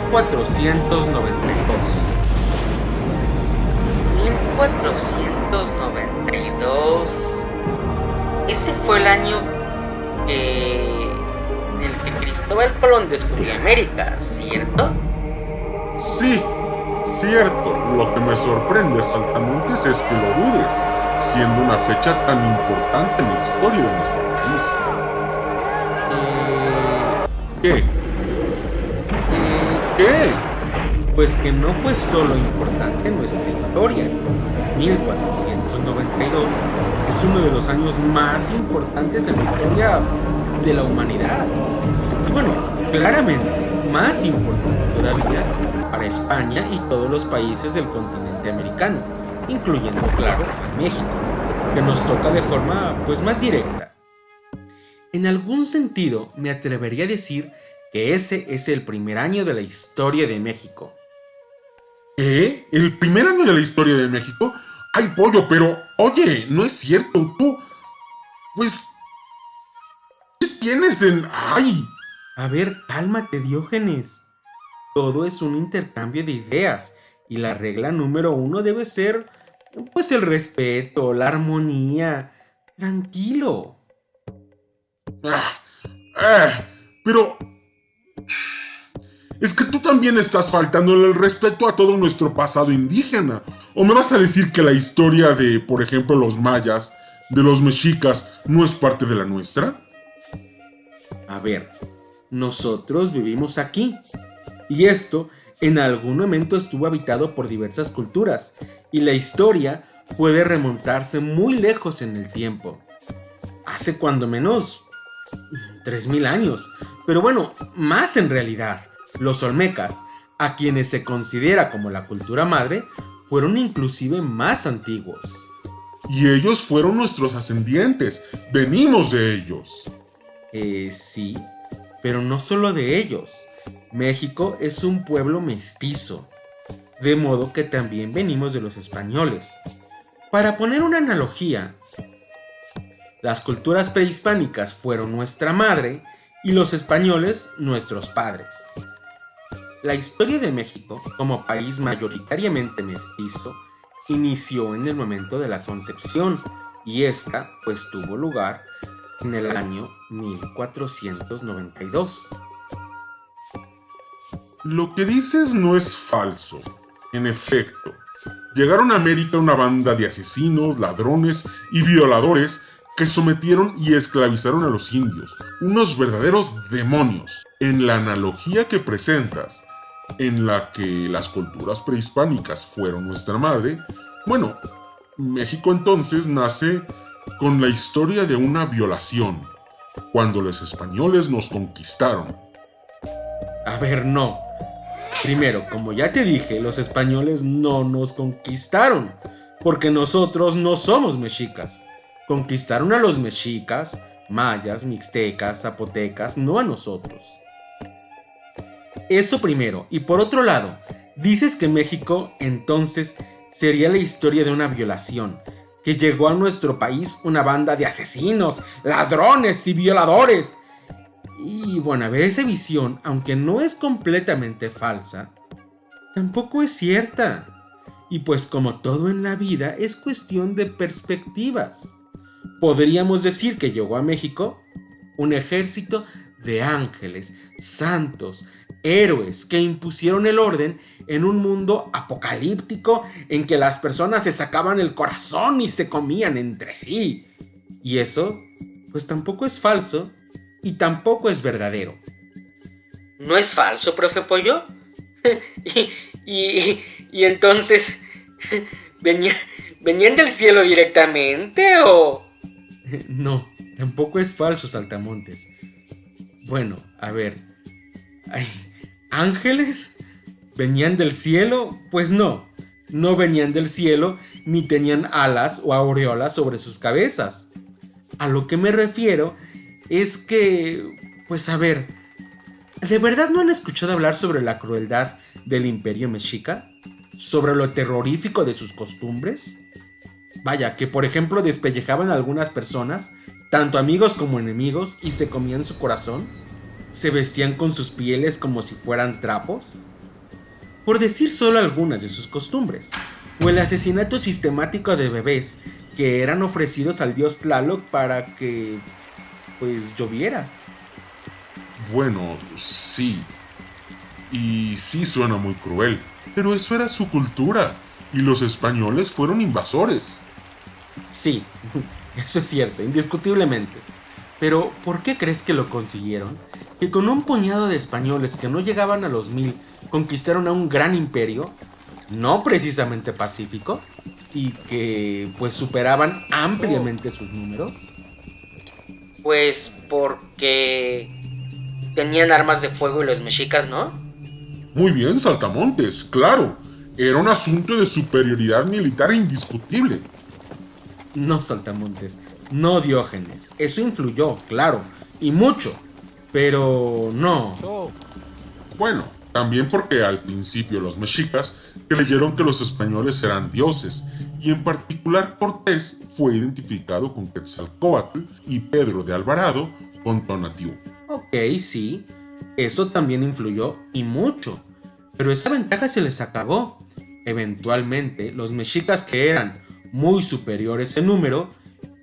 1492. 1492. Ese fue el año en el que Cristóbal Colón descubrió América, ¿cierto? Sí, cierto. Lo que me sorprende, Saltamontes, es que lo dudes, siendo una fecha tan importante en la historia de nuestro país. ¿Qué? ¿Qué? Pues que no fue solo importante en nuestra historia. 1492 es uno de los años más importantes en la historia de la humanidad. Y bueno, claramente más importante todavía para España y todos los países del continente americano, incluyendo, claro, a México, que nos toca de forma pues más directa. En algún sentido, me atrevería a decir que ese es el primer año de la historia de México. ¿Qué? ¿El primer año de la historia de México? ¡Ay, pollo! Pero, oye, no es cierto, tú... Pues... ¿Qué tienes en...? ¡Ay! A ver, cálmate, Diógenes. Todo es un intercambio de ideas y la regla número 1 debe ser, pues, el respeto, la armonía. Tranquilo. Pero... Es que tú también estás faltándole el respeto a todo nuestro pasado indígena. ¿O me vas a decir que la historia de, por ejemplo, los mayas, de los mexicas, no es parte de la nuestra? A ver, nosotros vivimos aquí. Y esto en algún momento estuvo habitado por diversas culturas. Y la historia puede remontarse muy lejos en el tiempo. Hace cuando menos 3000 años. Pero bueno, más en realidad. Los olmecas, a quienes se considera como la cultura madre, fueron inclusive más antiguos. Y ellos fueron nuestros ascendientes. Venimos de ellos. Sí, pero no solo de ellos. México es un pueblo mestizo, de modo que también venimos de los españoles. Para poner una analogía, las culturas prehispánicas fueron nuestra madre y los españoles nuestros padres. La historia de México, como país mayoritariamente mestizo, inició en el momento de la concepción y esta pues tuvo lugar en el año 1492. Lo que dices no es falso. En efecto, llegaron a América una banda de asesinos, ladrones y violadores que sometieron y esclavizaron a los indios, unos verdaderos demonios. En la analogía que presentas, en la que las culturas prehispánicas fueron nuestra madre, bueno, México entonces nace con la historia de una violación, cuando los españoles nos conquistaron. A ver, no. Primero, como ya te dije, los españoles no nos conquistaron, porque nosotros no somos mexicas. Conquistaron a los mexicas, mayas, mixtecas, zapotecas, no a nosotros. Eso primero. Y por otro lado, dices que México entonces sería la historia de una violación, que llegó a nuestro país una banda de asesinos, ladrones y violadores. Y bueno, a ver, esa visión, aunque no es completamente falsa, tampoco es cierta. Y pues como todo en la vida es cuestión de perspectivas. Podríamos decir que llegó a México un ejército de ángeles, santos, héroes que impusieron el orden en un mundo apocalíptico en que las personas se sacaban el corazón y se comían entre sí. Y eso, pues tampoco es falso y tampoco es verdadero. ¿No es falso, profe Pollo? y entonces, ¿venían del cielo directamente o...? No, tampoco es falso, Saltamontes. Bueno, a ver. Ay, ¿ángeles? ¿Venían del cielo? Pues no. No venían del cielo ni tenían alas o aureolas sobre sus cabezas. A lo que me refiero es que, pues a ver, ¿de verdad no han escuchado hablar sobre la crueldad del Imperio Mexica? ¿Sobre lo terrorífico de sus costumbres? Vaya, que por ejemplo despellejaban a algunas personas, tanto amigos como enemigos, y se comían su corazón. Se vestían con sus pieles como si fueran trapos. por decir solo algunas de sus costumbres, o el asesinato sistemático de bebés que eran ofrecidos al dios Tlaloc para que, pues, lloviera. Bueno, sí. Y sí suena muy cruel, pero eso era su cultura, y los españoles fueron invasores. Sí, eso es cierto, indiscutiblemente. Pero, ¿por qué crees que lo consiguieron? Que con un puñado de españoles que no llegaban a los 1000 conquistaron a un gran imperio, no precisamente pacífico, y que pues superaban ampliamente sus números. Pues porque tenían armas de fuego y los mexicas, ¿no? Muy bien, Saltamontes, claro. Era un asunto de superioridad militar indiscutible. No, Saltamontes, no, Diógenes. Eso influyó, claro, y mucho. Pero no. Bueno, también porque al principio los mexicas creyeron que los españoles eran dioses, y en particular Cortés fue identificado con Quetzalcóatl y Pedro de Alvarado con Tonatiuh. Ok, sí, eso también influyó y mucho. Pero esa ventaja se les acabó. Eventualmente, los mexicas, que eran muy superiores en número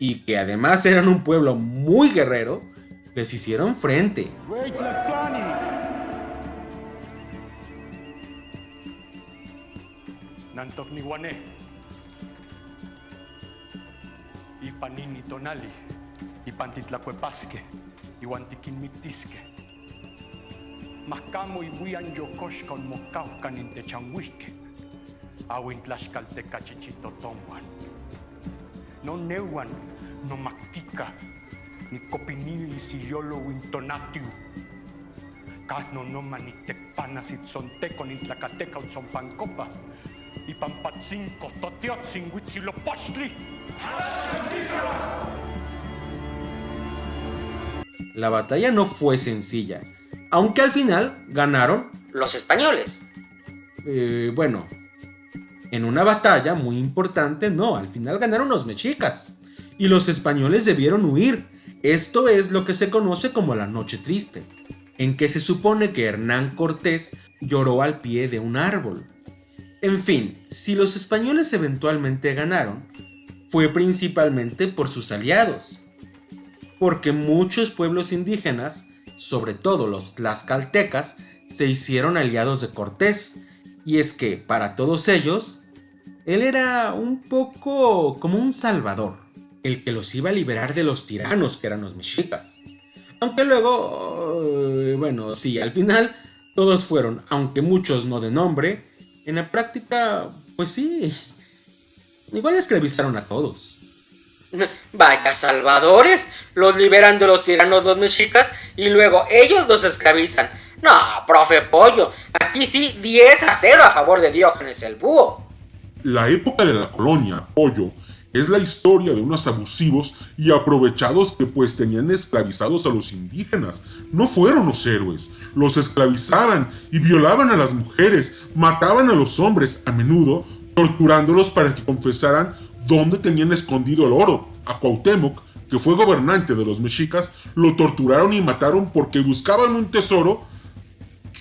y que además eran un pueblo muy guerrero, les hicieron frente. Nantok ni Guané, Ipanini Tonali, Ipantitlacuepasque, Ihuantiquinmictisque. Macamo y Huian Yocosh con Mocaucan in Techanhuisque, Ahuintlaxcalteca Chichitotonguan. No Neuan, no Mactica, ni Copinili Sillolo Wintonatiu. Casno no Manitecpanas Itzonteco ni Tlacateca Utzonpancopa. Y Pampatzinco, Totiotzin, Huitzilopochtli. La batalla no fue sencilla, aunque al final ganaron. Los españoles. Bueno, en una batalla muy importante, no, al final ganaron los mexicas y los españoles debieron huir. Esto es lo que se conoce como la Noche Triste, en que se supone que Hernán Cortés lloró al pie de un árbol. En fin, si los españoles eventualmente ganaron, fue principalmente por sus aliados, porque muchos pueblos indígenas, sobre todo los tlaxcaltecas, se hicieron aliados de Cortés, y es que para todos ellos, él era un poco como un salvador, el que los iba a liberar de los tiranos que eran los mexicas. Aunque luego, bueno, sí, al final todos fueron, aunque muchos no de nombre, en la práctica, pues sí, igual esclavizaron a todos. Vaya salvadores, los liberan de los tiranos los mexicas y luego ellos los esclavizan. No, profe Pollo, aquí sí 10-0 a favor de Diógenes el Búho. La época de la colonia, Pollo, es la historia de unos abusivos y aprovechados que pues tenían esclavizados a los indígenas. No fueron los héroes, los esclavizaban y violaban a las mujeres, mataban a los hombres, a menudo torturándolos para que confesaran dónde tenían escondido el oro. A Cuauhtémoc, que fue gobernante de los mexicas, lo torturaron y mataron porque buscaban un tesoro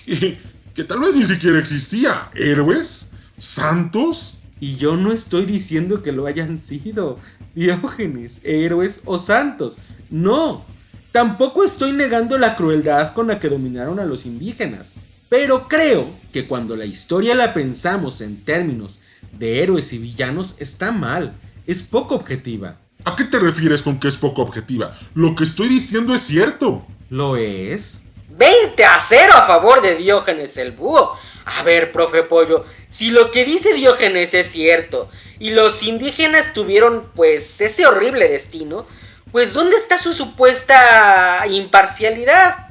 que tal vez ni siquiera existía. ¿Héroes? ¿Santos? Y yo no estoy diciendo que lo hayan sido, Diógenes, héroes o santos. No, tampoco estoy negando la crueldad con la que dominaron a los indígenas. Pero creo que cuando la historia la pensamos en términos de héroes y villanos está mal, es poco objetiva. ¿A qué te refieres con que es poco objetiva? Lo que estoy diciendo es cierto. ¿Lo es? 20-0 a favor de Diógenes el Búho. A ver, profe Pollo, si lo que dice Diógenes es cierto y los indígenas tuvieron pues ese horrible destino, pues ¿dónde está su supuesta imparcialidad?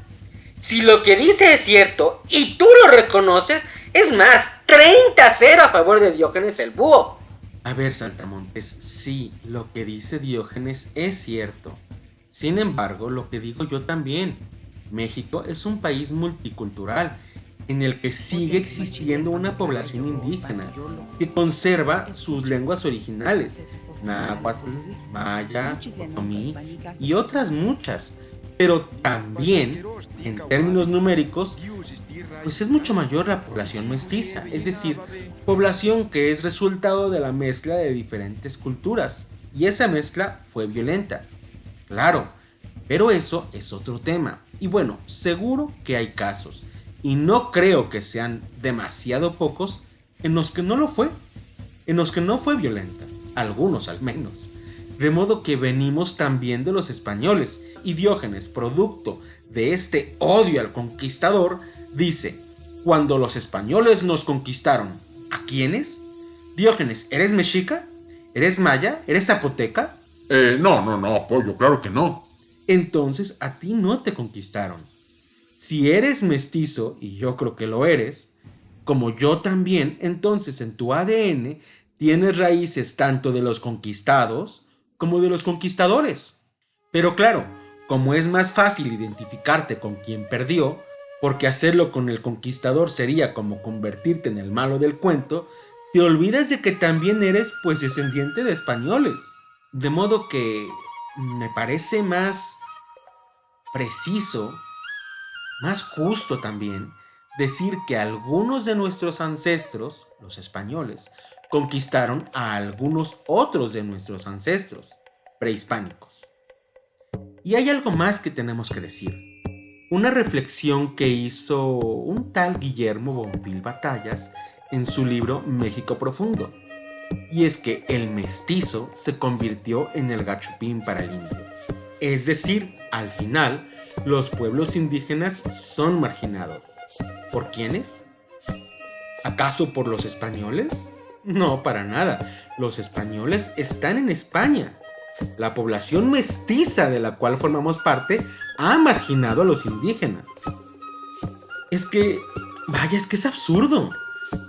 Si lo que dice es cierto y tú lo reconoces, es más, 30-0 a favor de Diógenes el Búho. A ver, Saltamontes, sí, lo que dice Diógenes es cierto. Sin embargo, lo que digo yo también, México es un país multicultural en el que sigue existiendo una población indígena que conserva sus lenguas originales, náhuatl, maya, otomí y otras muchas. Pero también, en términos numéricos, pues es mucho mayor la población mestiza, es decir, población que es resultado de la mezcla de diferentes culturas. Y esa mezcla fue violenta, claro, pero eso es otro tema. Y bueno, seguro que hay casos, y no creo que sean demasiado pocos, en los que no lo fue, en los que no fue violenta, algunos al menos. De modo que venimos también de los españoles, y Diógenes, producto de este odio al conquistador, dice: cuando los españoles nos conquistaron, ¿a quiénes? Diógenes, ¿eres mexica? ¿Eres maya? ¿Eres zapoteca? No, pollo, claro que no. Entonces a ti no te conquistaron. Si eres mestizo, y yo creo que lo eres, como yo también, entonces en tu ADN tienes raíces tanto de los conquistados como de los conquistadores. Pero claro, como es más fácil identificarte con quien perdió, porque hacerlo con el conquistador sería como convertirte en el malo del cuento, te olvidas de que también eres pues descendiente de españoles. De modo que me parece más preciso, más justo también, decir que algunos de nuestros ancestros, los españoles, conquistaron a algunos otros de nuestros ancestros prehispánicos. Y hay algo más que tenemos que decir. Una reflexión que hizo un tal Guillermo Bonfil Batallas en su libro México Profundo. Y es que el mestizo se convirtió en el gachupín para el indio. Es decir, al final, los pueblos indígenas son marginados. ¿Por quiénes? ¿Acaso por los españoles? No, para nada. Los españoles están en España. La población mestiza de la cual formamos parte ha marginado a los indígenas. Es que es absurdo.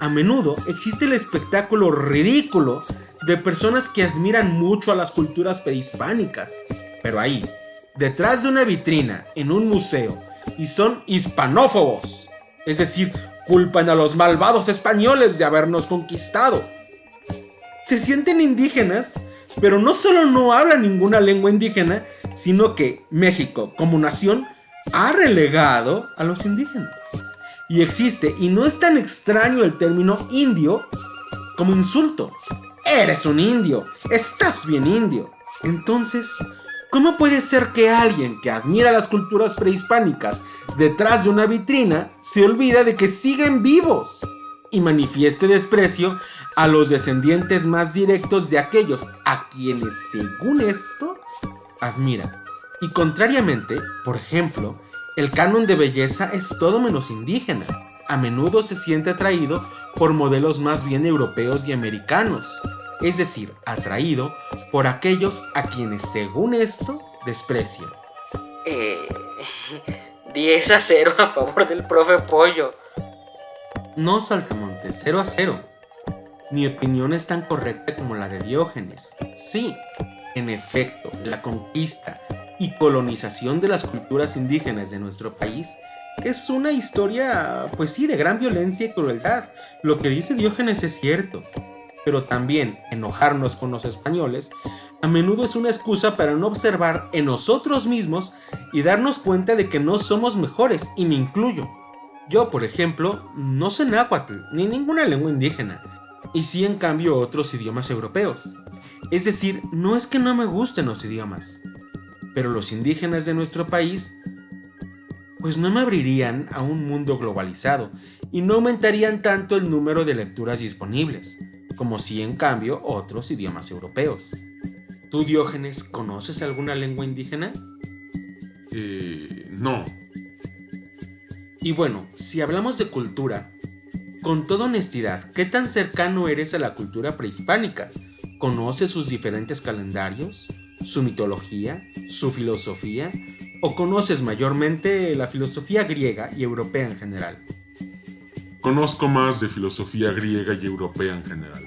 A menudo existe el espectáculo ridículo de personas que admiran mucho a las culturas prehispánicas, pero ahí, detrás de una vitrina, en un museo, y son hispanófobos, es decir, culpan a los malvados españoles de habernos conquistado. Se sienten indígenas, pero no solo no hablan ninguna lengua indígena, sino que México, como nación, ha relegado a los indígenas. Y existe, y no es tan extraño el término indio como insulto. Eres un indio, estás bien indio. Entonces, ¿cómo puede ser que alguien que admira las culturas prehispánicas detrás de una vitrina se olvida de que siguen vivos y manifieste desprecio a los descendientes más directos de aquellos a quienes, según esto, admira? Y contrariamente, por ejemplo, el canon de belleza es todo menos indígena. A menudo se siente atraído por modelos más bien europeos y americanos, es decir, atraído por aquellos a quienes, según esto, desprecian. 10-0 a favor del profe Pollo. No, Saltamontes, 0-0. Mi opinión es tan correcta como la de Diógenes. Sí, en efecto, la conquista y colonización de las culturas indígenas de nuestro país es una historia, pues sí, de gran violencia y crueldad. Lo que dice Diógenes es cierto, pero también enojarnos con los españoles a menudo es una excusa para no observar en nosotros mismos y darnos cuenta de que no somos mejores, y me incluyo. Yo, por ejemplo, no sé náhuatl ni ninguna lengua indígena, y sí en cambio otros idiomas europeos. Es decir, no es que no me gusten los idiomas, pero los indígenas de nuestro país pues no me abrirían a un mundo globalizado y no aumentarían tanto el número de lecturas disponibles, como si en cambio otros idiomas europeos. ¿Tú, Diógenes, conoces alguna lengua indígena? No. Y bueno, si hablamos de cultura, con toda honestidad, ¿qué tan cercano eres a la cultura prehispánica? ¿Conoces sus diferentes calendarios, su mitología, su filosofía? ¿O conoces mayormente la filosofía griega y europea en general? Conozco más de filosofía griega y europea en general.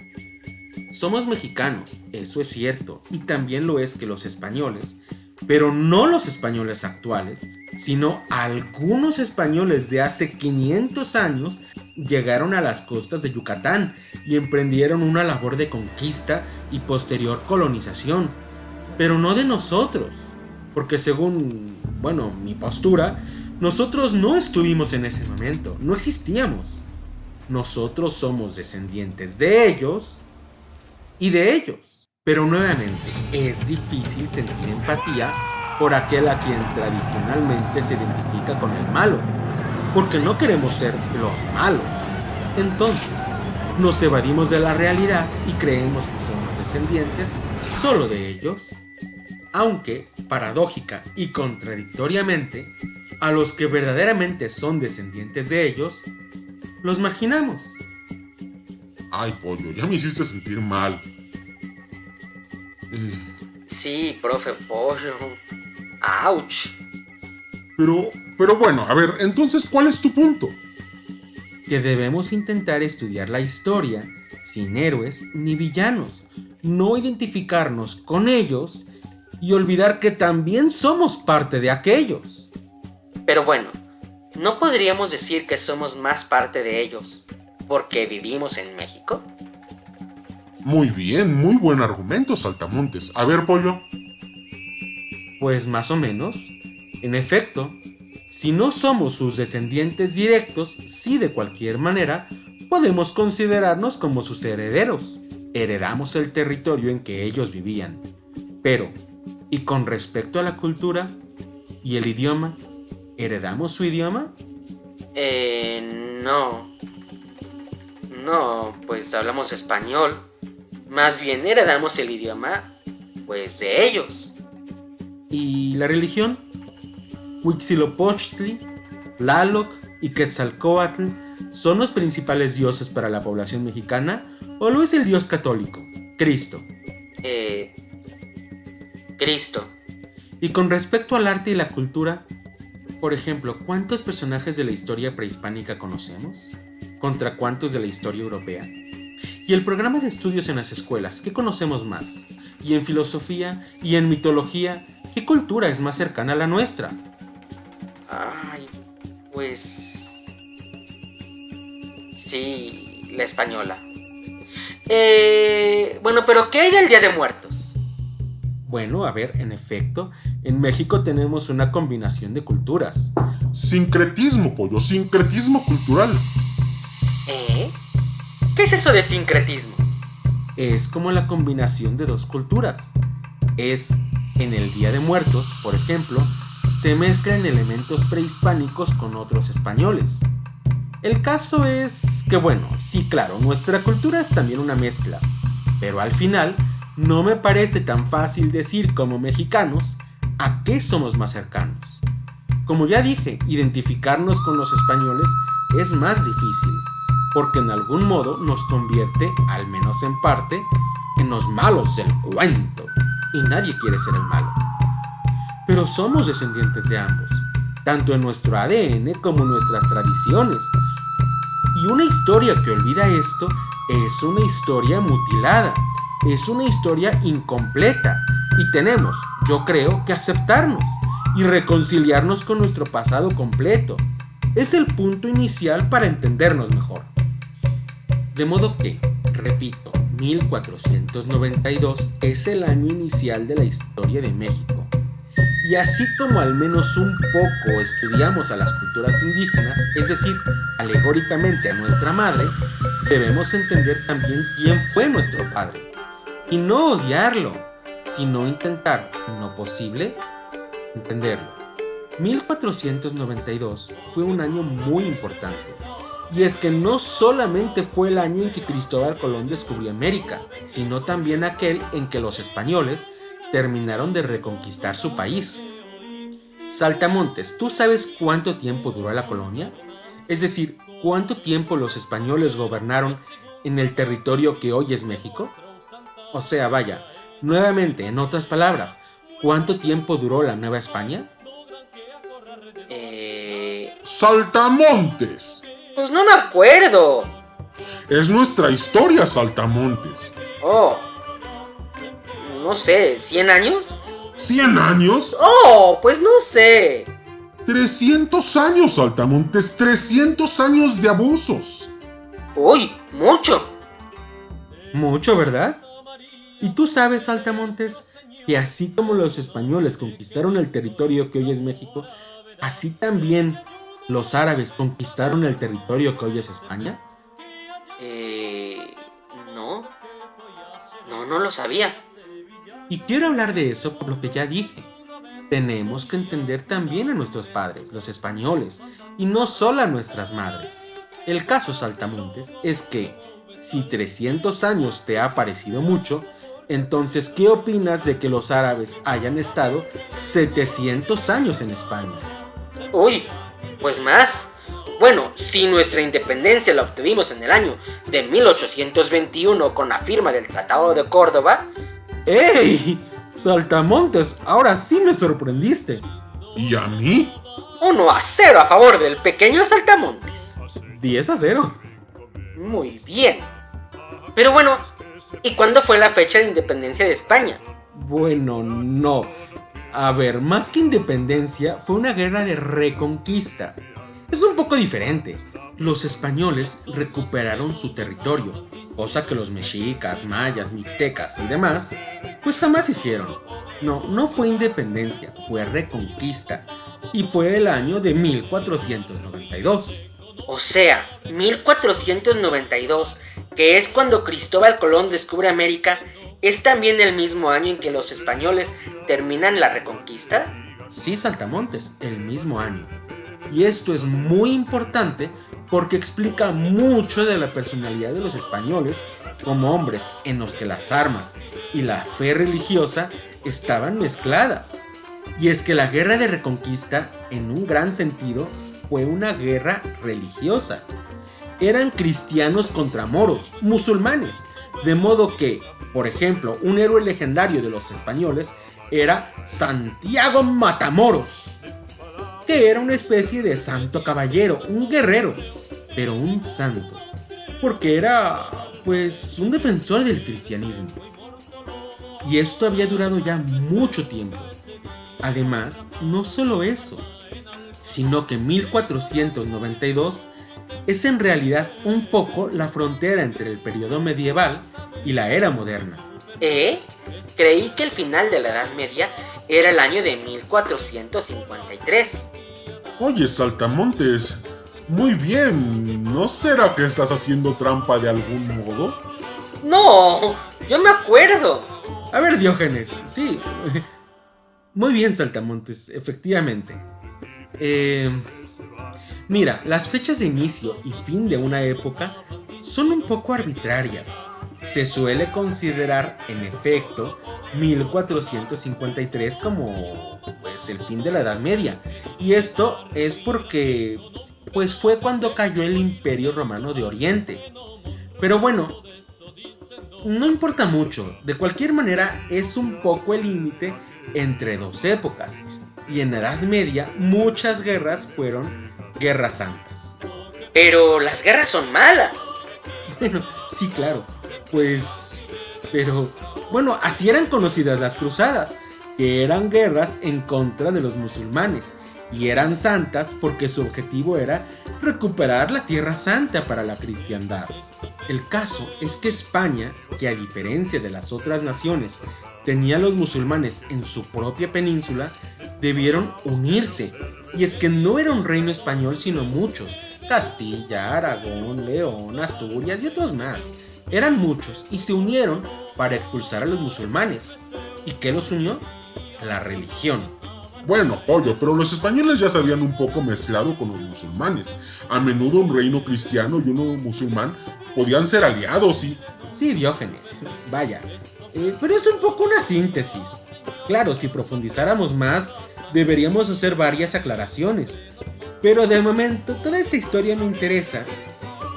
Somos mexicanos, eso es cierto, y también lo es que los españoles, pero no los españoles actuales, sino algunos españoles de hace 500 años llegaron a las costas de Yucatán y emprendieron una labor de conquista y posterior colonización, pero no de nosotros, porque según bueno, mi postura, nosotros no estuvimos en ese momento, no existíamos. Nosotros somos descendientes de ellos y de ellos. Pero nuevamente, es difícil sentir empatía por aquel a quien tradicionalmente se identifica con el malo, porque no queremos ser los malos. Entonces, nos evadimos de la realidad y creemos que somos descendientes solo de ellos. Aunque, paradójica y contradictoriamente, a los que verdaderamente son descendientes de ellos, los marginamos. Ay, pollo, ya me hiciste sentir mal. Sí, profe Pollo. ¡Auch! Pero bueno, a ver, entonces, ¿cuál es tu punto? Que debemos intentar estudiar la historia sin héroes ni villanos, no identificarnos con ellos y olvidar que también somos parte de aquellos. Pero bueno, ¿no podríamos decir que somos más parte de ellos porque vivimos en México? Muy bien, muy buen argumento, Saltamontes. A ver, pollo. Pues más o menos. En efecto, si no somos sus descendientes directos, sí de cualquier manera, podemos considerarnos como sus herederos. Heredamos el territorio en que ellos vivían. Pero, ¿y con respecto a la cultura y el idioma? ¿Heredamos su idioma? No. No, pues hablamos español. Más bien heredamos el idioma, pues, de ellos. ¿Y la religión? Huitzilopochtli, Tlaloc y Quetzalcóatl son los principales dioses para la población mexicana, ¿o lo es el dios católico, Cristo? Cristo. Y con respecto al arte y la cultura, por ejemplo, ¿cuántos personajes de la historia prehispánica conocemos? ¿Contra cuántos de la historia europea? Y el programa de estudios en las escuelas, ¿qué conocemos más? Y en filosofía y en mitología, ¿qué cultura es más cercana a la nuestra? Ay, pues... sí, la española. Bueno, pero ¿qué hay del Día de Muertos? Bueno, a ver, en efecto, en México tenemos una combinación de culturas. Sincretismo, pollo, sincretismo cultural. ¿Qué es eso de sincretismo? Es como la combinación de dos culturas. Es, en el Día de Muertos, por ejemplo, se mezclan elementos prehispánicos con otros españoles. El caso es que, bueno, sí, claro, nuestra cultura es también una mezcla, pero al final no me parece tan fácil decir como mexicanos a qué somos más cercanos. Como ya dije, identificarnos con los españoles es más difícil, porque en algún modo nos convierte, al menos en parte, en los malos del cuento, y nadie quiere ser el malo. Pero somos descendientes de ambos, tanto en nuestro ADN como en nuestras tradiciones. Y una historia que olvida esto es una historia mutilada, es una historia incompleta, y tenemos, yo creo, que aceptarnos y reconciliarnos con nuestro pasado completo. Es el punto inicial para entendernos mejor. De modo que, repito, 1492 es el año inicial de la historia de México. Y así como al menos un poco estudiamos a las culturas indígenas, es decir, alegóricamente a nuestra madre, debemos entender también quién fue nuestro padre. Y no odiarlo, sino intentar, en lo posible, entenderlo. 1492 fue un año muy importante. Y es que no solamente fue el año en que Cristóbal Colón descubrió América, sino también aquel en que los españoles terminaron de reconquistar su país. Saltamontes, ¿tú sabes cuánto tiempo duró la colonia? Es decir, ¿cuánto tiempo los españoles gobernaron en el territorio que hoy es México? O sea, vaya, nuevamente, en otras palabras, ¿cuánto tiempo duró la Nueva España? ¡Saltamontes! Pues no me acuerdo. Es nuestra historia, Saltamontes. Oh, no sé, ¿100 años? ¿100 años? Oh, pues no sé. 300 años, Saltamontes. 300 años de abusos. Uy, mucho. Mucho, ¿verdad? ¿Y tú sabes, Saltamontes, que así como los españoles conquistaron el territorio que hoy es México, así también los árabes conquistaron el territorio que hoy es España? No, no lo sabía. Y quiero hablar de eso por lo que ya dije. Tenemos que entender también a nuestros padres, los españoles, y no solo a nuestras madres. El caso Saltamontes es que, si 300 años te ha parecido mucho, entonces, ¿qué opinas de que los árabes hayan estado 700 años en España? Uy, pues más. Bueno, si nuestra independencia la obtuvimos en el año de 1821 con la firma del Tratado de Córdoba. ¡Ey! Saltamontes, ahora sí me sorprendiste. ¿Y a mí? 1-0 a favor del pequeño Saltamontes. 10-0. Muy bien. Pero bueno, ¿y cuándo fue la fecha de independencia de España? Bueno, no. A ver, más que independencia, fue una guerra de reconquista. Es un poco diferente. Los españoles recuperaron su territorio, cosa que los mexicas, mayas, mixtecas y demás, pues jamás hicieron. No fue independencia, fue reconquista. Y fue el año de 1492. O sea, 1492, que es cuando Cristóbal Colón descubre América, ¿es también el mismo año en que los españoles terminan la reconquista? Sí, Saltamontes, el mismo año. Y esto es muy importante porque explica mucho de la personalidad de los españoles como hombres en los que las armas y la fe religiosa estaban mezcladas. Y es que la guerra de reconquista, en un gran sentido, fue una guerra religiosa. Eran cristianos contra moros, musulmanes, de modo que, por ejemplo, un héroe legendario de los españoles era Santiago Matamoros, que era una especie de santo caballero, un guerrero, pero un santo, porque era, pues, un defensor del cristianismo. Y esto había durado ya mucho tiempo. Además, no solo eso, sino que 1492 es en realidad un poco la frontera entre el periodo medieval y la era moderna. Creí que el final de la Edad Media era el año de 1453. Oye, Saltamontes, muy bien. ¿No será que estás haciendo trampa de algún modo? No, yo me acuerdo. A ver, Diógenes, sí. Muy bien, Saltamontes, efectivamente. Mira, las fechas de inicio y fin de una época son un poco arbitrarias. Se suele considerar, en efecto, 1453 como, pues, el fin de la Edad Media. Y esto es porque, pues, fue cuando cayó el Imperio Romano de Oriente. Pero bueno, no importa mucho. De cualquier manera, es un poco el límite entre dos épocas. Y en la Edad Media, muchas guerras fueron guerras santas. Pero las guerras son malas. Bueno, sí, claro. Pero, bueno, así eran conocidas las cruzadas, que eran guerras en contra de los musulmanes, y eran santas porque su objetivo era recuperar la Tierra Santa para la cristiandad. El caso es que España, que a diferencia de las otras naciones tenía a los musulmanes en su propia península, debieron unirse, y es que no era un reino español sino muchos: Castilla, Aragón, León, Asturias y otros más. Eran muchos y se unieron para expulsar a los musulmanes. ¿Y qué los unió? La religión. Bueno, Pollo, pero los españoles ya se habían un poco mezclado con los musulmanes. A menudo un reino cristiano y uno musulmán podían ser aliados y... Sí, Diógenes, vaya. Pero es un poco una síntesis. Claro, si profundizáramos más, deberíamos hacer varias aclaraciones. Pero de momento, toda esta historia me interesa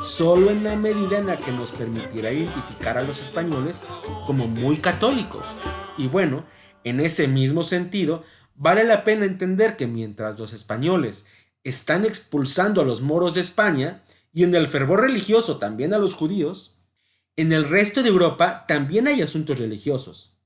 solo en la medida en la que nos permitirá identificar a los españoles como muy católicos. Y bueno, en ese mismo sentido, vale la pena entender que mientras los españoles están expulsando a los moros de España, y en el fervor religioso también a los judíos, en el resto de Europa también hay asuntos religiosos.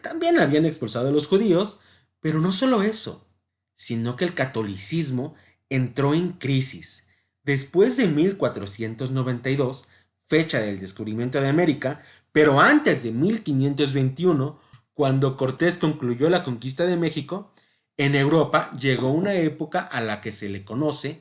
También habían expulsado a los judíos, pero no solo eso, sino que el catolicismo entró en crisis. Después de 1492, fecha del descubrimiento de América, pero antes de 1521, Cuando Cortés concluyó la conquista de México, en Europa llegó una época a la que se le conoce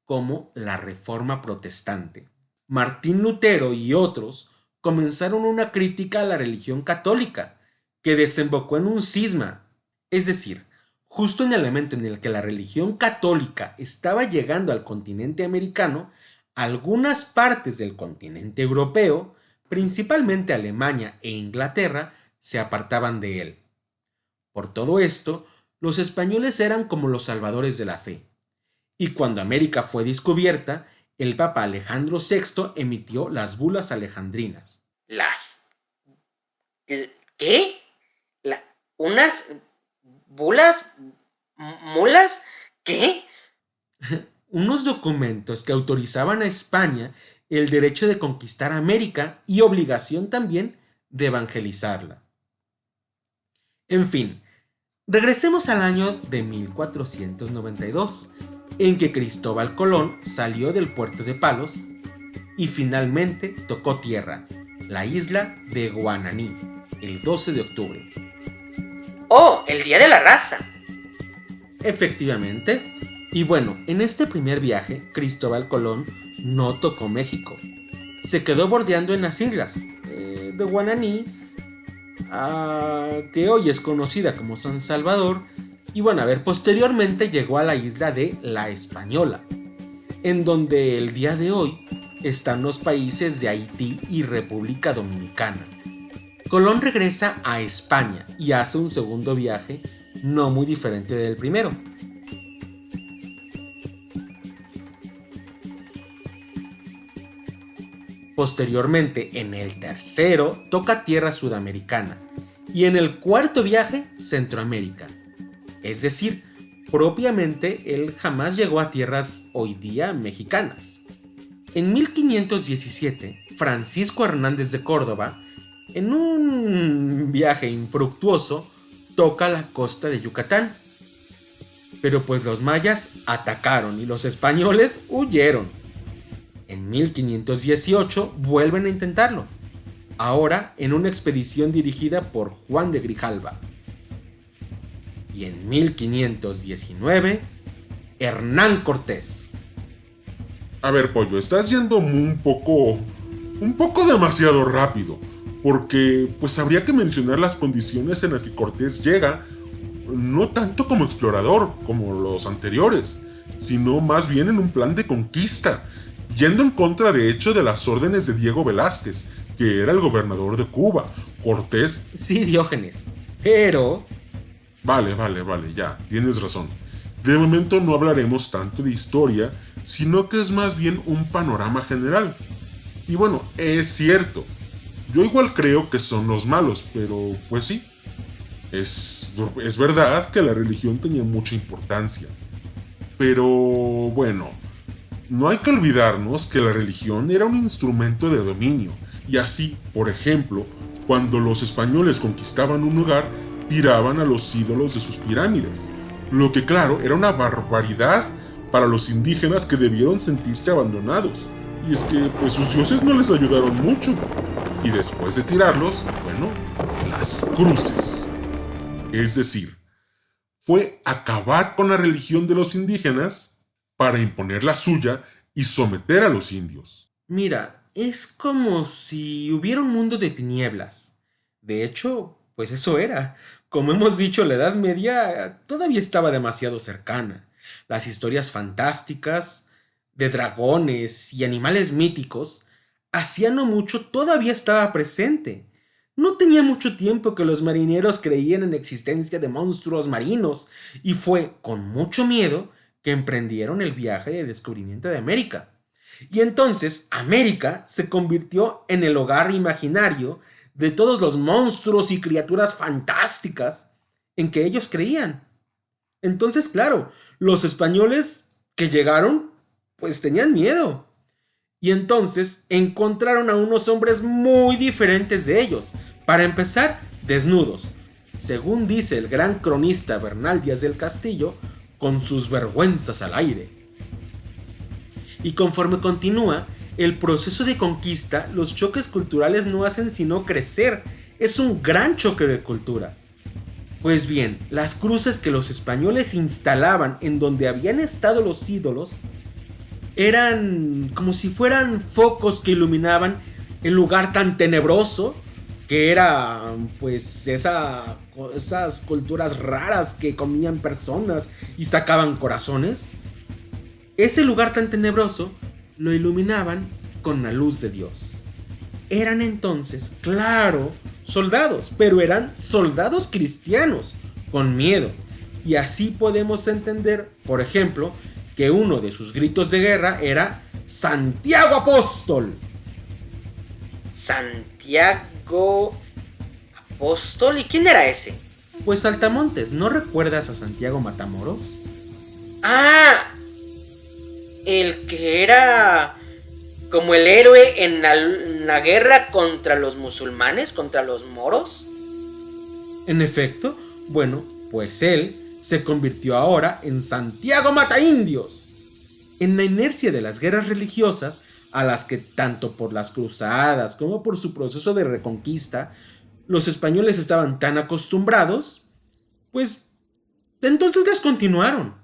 como la Reforma Protestante. Martín Lutero y otros comenzaron una crítica a la religión católica, que desembocó en un cisma, es decir, justo en el momento en el que la religión católica estaba llegando al continente americano, algunas partes del continente europeo, principalmente Alemania e Inglaterra, se apartaban de él. Por todo esto, los españoles eran como los salvadores de la fe. Y cuando América fue descubierta, el Papa Alejandro VI emitió las bulas alejandrinas. ¿Qué? ¿Unas bulas? ¿Mulas? ¿Qué? Unos documentos que autorizaban a España el derecho de conquistar América y obligación también de evangelizarla. En fin, regresemos al año de 1492, en que Cristóbal Colón salió del puerto de Palos y finalmente tocó tierra, la isla de Guananí, el 12 de octubre. ¡Oh, el Día de la Raza! Efectivamente. Y bueno, en este primer viaje, Cristóbal Colón no tocó México. Se quedó bordeando en las islas de Guananí, que hoy es conocida como San Salvador, y bueno, posteriormente llegó a la isla de La Española, en donde el día de hoy están los países de Haití y República Dominicana. Colón regresa a España y hace un segundo viaje no muy diferente del primero. Posteriormente, en el tercero, toca tierra sudamericana y en el cuarto viaje, Centroamérica. Es decir, propiamente él jamás llegó a tierras hoy día mexicanas. En 1517, Francisco Hernández de Córdoba, en un viaje infructuoso, toca la costa de Yucatán. Pero pues los mayas atacaron y los españoles huyeron. En 1518 vuelven a intentarlo, ahora en una expedición dirigida por Juan de Grijalva. Y en 1519, Hernán Cortés. A ver, Pollo, estás yendo un poco demasiado rápido, porque pues habría que mencionar las condiciones en las que Cortés llega, no tanto como explorador como los anteriores, sino más bien en un plan de conquista, yendo en contra de hecho de las órdenes de Diego Velázquez, que era el gobernador de Cuba. Cortés... Sí, Diógenes, pero... Vale, ya, tienes razón. De momento no hablaremos tanto de historia, sino que es más bien un panorama general. Y bueno, es cierto, yo igual creo que son los malos, pero pues sí, es verdad que la religión tenía mucha importancia. Pero bueno, no hay que olvidarnos que la religión era un instrumento de dominio, y así, por ejemplo, cuando los españoles conquistaban un lugar, tiraban a los ídolos de sus pirámides, lo que claro era una barbaridad para los indígenas que debieron sentirse abandonados, y es que pues sus dioses no les ayudaron mucho, y después de tirarlos, bueno, las cruces. Es decir, fue acabar con la religión de los indígenas para imponer la suya y someter a los indios. Mira, es como si hubiera un mundo de tinieblas. De hecho, pues eso era. Como hemos dicho, la Edad Media todavía estaba demasiado cercana. Las historias fantásticas de dragones y animales míticos hacía no mucho todavía estaba presente. No tenía mucho tiempo que los marineros creían en la existencia de monstruos marinos y fue con mucho miedo que emprendieron el viaje de descubrimiento de América. Y entonces América se convirtió en el hogar imaginario de todos los monstruos y criaturas fantásticas en que ellos creían. Entonces, claro, los españoles que llegaron, pues tenían miedo. Y entonces encontraron a unos hombres muy diferentes de ellos. Para empezar, desnudos, según dice el gran cronista Bernal Díaz del Castillo, con sus vergüenzas al aire. Y conforme continúa el proceso de conquista, los choques culturales no hacen sino crecer es un gran choque de culturas. Pues bien, las cruces que los españoles instalaban en donde habían estado los ídolos eran como si fueran focos que iluminaban el lugar tan tenebroso que era pues esas culturas raras que comían personas y sacaban corazones. Ese lugar tan tenebroso lo iluminaban con la luz de Dios. Eran entonces, claro, soldados, pero eran soldados cristianos, con miedo. Y así podemos entender, por ejemplo, que uno de sus gritos de guerra era Santiago Apóstol. Santiago Apóstol, ¿y quién era ese? Pues Saltamontes, ¿no recuerdas a Santiago Matamoros? Ah, el que era como el héroe en la guerra contra los musulmanes, contra los moros. En efecto, bueno, pues él se convirtió ahora en Santiago Mataindios. En la inercia de las guerras religiosas, a las que tanto por las cruzadas como por su proceso de reconquista, los españoles estaban tan acostumbrados, pues entonces las continuaron.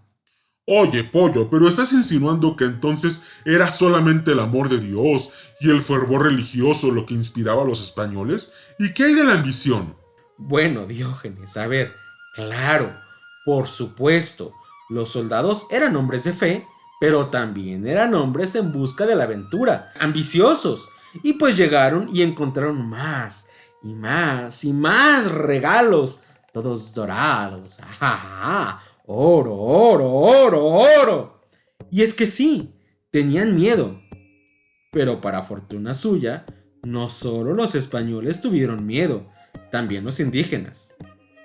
Oye, pollo, pero estás insinuando que entonces era solamente el amor de Dios y el fervor religioso lo que inspiraba a los españoles. ¿Y qué hay de la ambición? Bueno, Diógenes, a ver, claro, por supuesto, los soldados eran hombres de fe, pero también eran hombres en busca de la aventura, ambiciosos, y pues llegaron y encontraron más, y más, y más regalos, todos dorados, ¡ajá! Oro, oro, oro, oro. Y es que sí, tenían miedo. Pero para fortuna suya, no solo los españoles tuvieron miedo, también los indígenas.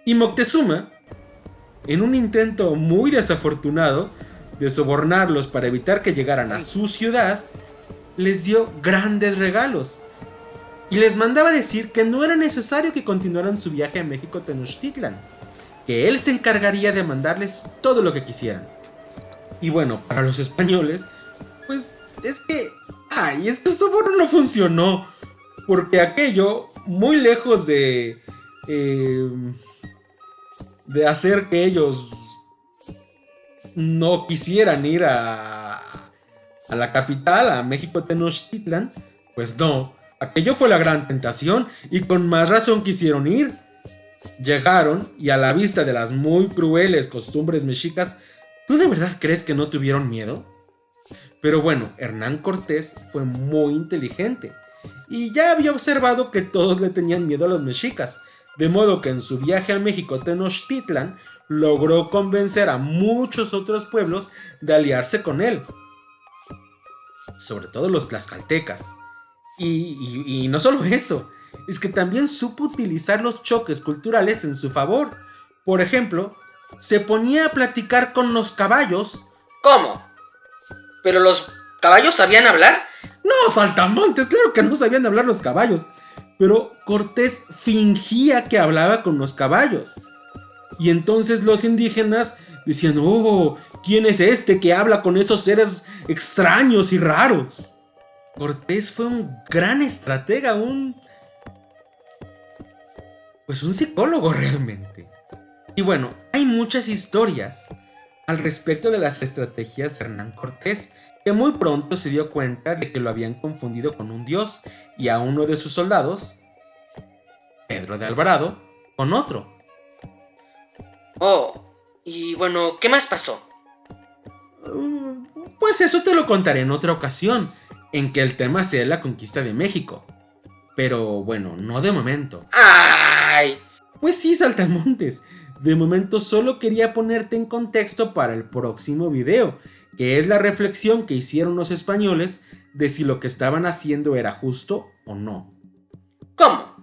Y Moctezuma, en un intento muy desafortunado de sobornarlos para evitar que llegaran a su ciudad, les dio grandes regalos. Y les mandaba decir que no era necesario que continuaran su viaje a México Tenochtitlan, que él se encargaría de mandarles todo lo que quisieran. Y bueno, para los españoles, pues es que el soborno no funcionó, porque aquello, muy lejos de hacer que ellos no quisieran ir a la capital, a México Tenochtitlan, pues no, aquello fue la gran tentación y con más razón quisieron ir. Llegaron y a la vista de las muy crueles costumbres mexicas, ¿tú de verdad crees que no tuvieron miedo? Pero bueno, Hernán Cortés fue muy inteligente y ya había observado que todos le tenían miedo a los mexicas, de modo que en su viaje a México Tenochtitlan logró convencer a muchos otros pueblos de aliarse con él, sobre todo los tlaxcaltecas. Y no solo eso, es que también supo utilizar los choques culturales en su favor. Por ejemplo, se ponía a platicar con los caballos. ¿Cómo? ¿Pero los caballos sabían hablar? No, saltamontes, claro que no sabían hablar los caballos. Pero Cortés fingía que hablaba con los caballos. Y entonces los indígenas decían, oh, ¿quién es este que habla con esos seres extraños y raros? Cortés fue un gran estratega, un psicólogo realmente. Y bueno, hay muchas historias al respecto de las estrategias de Hernán Cortés, que muy pronto se dio cuenta de que lo habían confundido con un dios y a uno de sus soldados, Pedro de Alvarado, con otro. Oh, y bueno, ¿qué más pasó? Pues eso te lo contaré en otra ocasión, en que el tema sea la conquista de México. Pero bueno, no de momento. ¡Ay! Pues sí, saltamontes. De momento solo quería ponerte en contexto para el próximo video, que es la reflexión que hicieron los españoles de si lo que estaban haciendo era justo o no. ¿Cómo?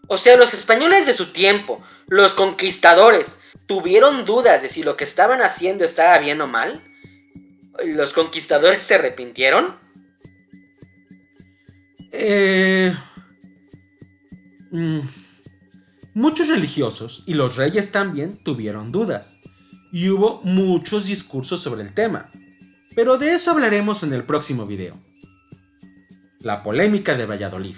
O sea, los españoles de su tiempo, los conquistadores, ¿tuvieron dudas de si lo que estaban haciendo estaba bien o mal? ¿Los conquistadores se arrepintieron? Muchos religiosos y los reyes también tuvieron dudas, y hubo muchos discursos sobre el tema, pero de eso hablaremos en el próximo video. La polémica de Valladolid.